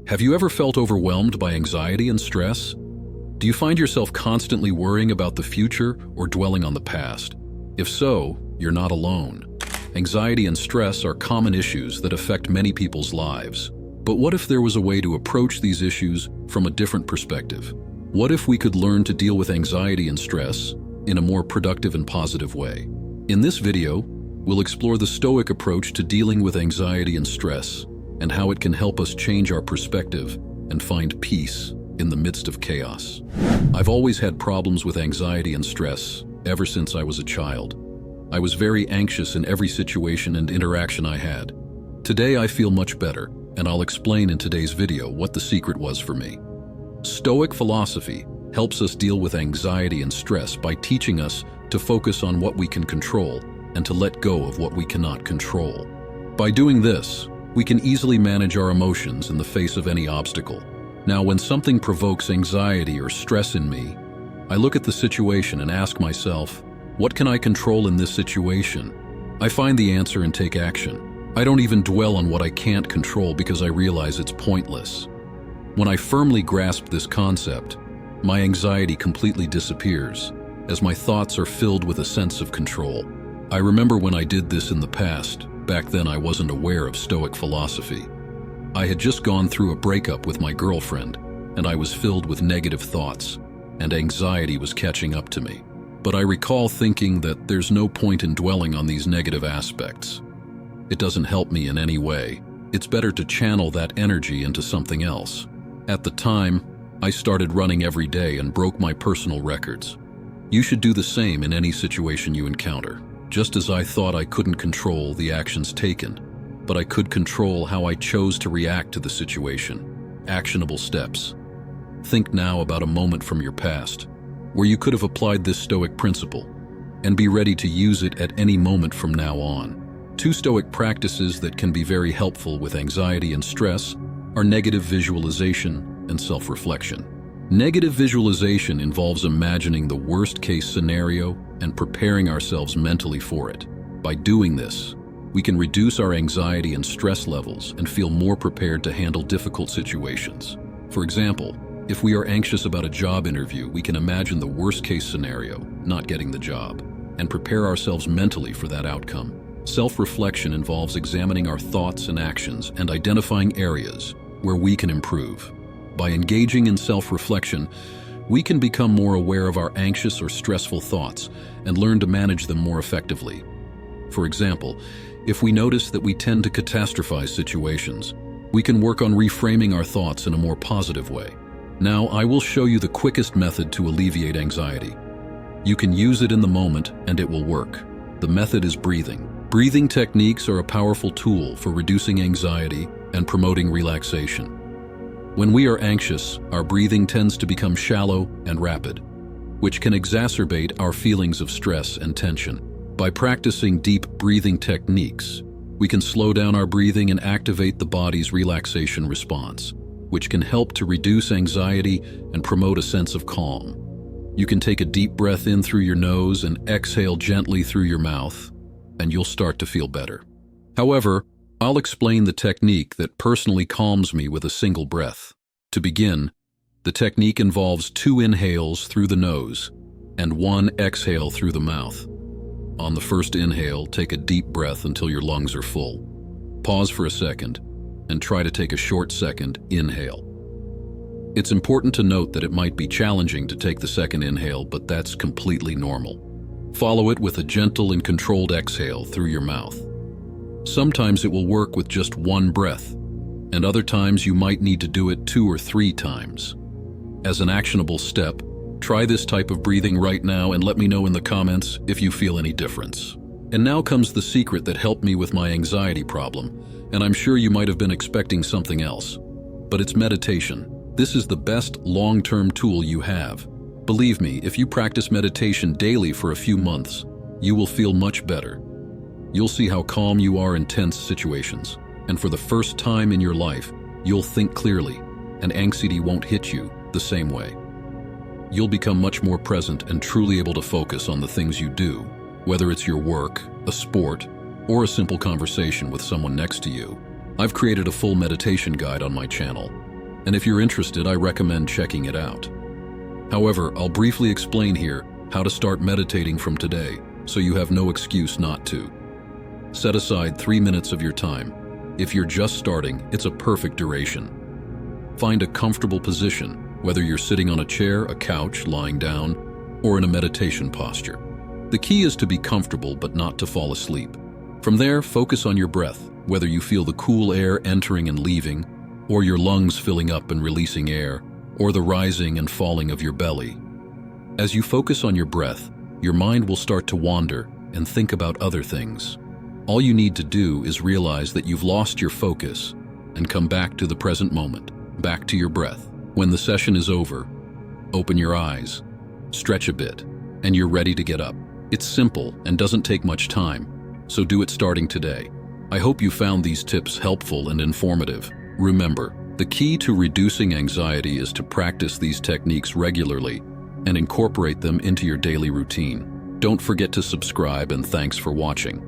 Have you ever felt overwhelmed by anxiety and stress? Do you find yourself constantly worrying about the future or dwelling on the past? If so, you're not alone. Anxiety and stress are common issues that affect many people's lives. But what if there was a way to approach these issues from a different perspective? What if we could learn to deal with anxiety and stress in a more productive and positive way? In this video, we'll explore the Stoic approach to dealing with anxiety and stress and how it can help us change our perspective and find peace in the midst of chaos. I've always had problems with anxiety and stress ever since I was a child. I was very anxious in every situation and interaction I had. Today I feel much better, and I'll explain in today's video what the secret was for me. Stoic philosophy helps us deal with anxiety and stress by teaching us to focus on what we can control and to let go of what we cannot control. By doing this, we can easily manage our emotions in the face of any obstacle. Now, when something provokes anxiety or stress in me, I look at the situation and ask myself, what can I control in this situation? I find the answer and take action. I don't even dwell on what I can't control because I realize it's pointless. When I firmly grasp this concept, my anxiety completely disappears, as my thoughts are filled with a sense of control. I remember when I did this in the past. Back then I wasn't aware of Stoic philosophy. I had just gone through a breakup with my girlfriend, and I was filled with negative thoughts, and anxiety was catching up to me. But I recall thinking that there's no point in dwelling on these negative aspects. It doesn't help me in any way. It's better to channel that energy into something else. At the time, I started running every day and broke my personal records. You should do the same in any situation you encounter. Just as I thought I couldn't control the actions taken, but I could control how I chose to react to the situation. Actionable steps. Think now about a moment from your past where you could have applied this Stoic principle, and be ready to use it at any moment from now on. Two Stoic practices that can be very helpful with anxiety and stress are negative visualization and self-reflection. Negative visualization involves imagining the worst-case scenario and preparing ourselves mentally for it. By doing this, we can reduce our anxiety and stress levels and feel more prepared to handle difficult situations. For example, if we are anxious about a job interview, we can imagine the worst-case scenario, not getting the job, and prepare ourselves mentally for that outcome. Self-reflection involves examining our thoughts and actions and identifying areas where we can improve. By engaging in self-reflection, we can become more aware of our anxious or stressful thoughts and learn to manage them more effectively. For example, if we notice that we tend to catastrophize situations, we can work on reframing our thoughts in a more positive way. Now, I will show you the quickest method to alleviate anxiety. You can use it in the moment and it will work. The method is breathing. Breathing techniques are a powerful tool for reducing anxiety and promoting relaxation. When we are anxious, our breathing tends to become shallow and rapid, which can exacerbate our feelings of stress and tension. By practicing deep breathing techniques, we can slow down our breathing and activate the body's relaxation response, which can help to reduce anxiety and promote a sense of calm. You can take a deep breath in through your nose and exhale gently through your mouth, and you'll start to feel better. However, I'll explain the technique that personally calms me with a single breath. To begin, the technique involves 2 inhales through the nose and 1 exhale through the mouth. On the first inhale, take a deep breath until your lungs are full. Pause for a second and try to take a short second inhale. It's important to note that it might be challenging to take the second inhale, but that's completely normal. Follow it with a gentle and controlled exhale through your mouth. Sometimes it will work with just 1 breath, and other times you might need to do it 2 or 3 times. As an actionable step, try this type of breathing right now and let me know in the comments if you feel any difference. And now comes the secret that helped me with my anxiety problem, and I'm sure you might have been expecting something else. But it's meditation. This is the best long-term tool you have. Believe me, if you practice meditation daily for a few months, you will feel much better. You'll see how calm you are in tense situations, and for the first time in your life, you'll think clearly, and anxiety won't hit you the same way. You'll become much more present and truly able to focus on the things you do, whether it's your work, a sport, or a simple conversation with someone next to you. I've created a full meditation guide on my channel. and if you're interested, I recommend checking it out. However, I'll briefly explain here how to start meditating from today, so you have no excuse not to. Set aside 3 minutes of your time. If you're just starting, it's a perfect duration. Find a comfortable position, whether you're sitting on a chair, a couch, lying down, or in a meditation posture. The key is to be comfortable but not to fall asleep. From there, focus on your breath, whether you feel the cool air entering and leaving, or your lungs filling up and releasing air, or the rising and falling of your belly. As you focus on your breath, your mind will start to wander and think about other things. All you need to do is realize that you've lost your focus and come back to the present moment, back to your breath. When the session is over, open your eyes, stretch a bit, and you're ready to get up. It's simple and doesn't take much time, so do it starting today. I hope you found these tips helpful and informative. Remember, the key to reducing anxiety is to practice these techniques regularly and incorporate them into your daily routine. Don't forget to subscribe, and thanks for watching.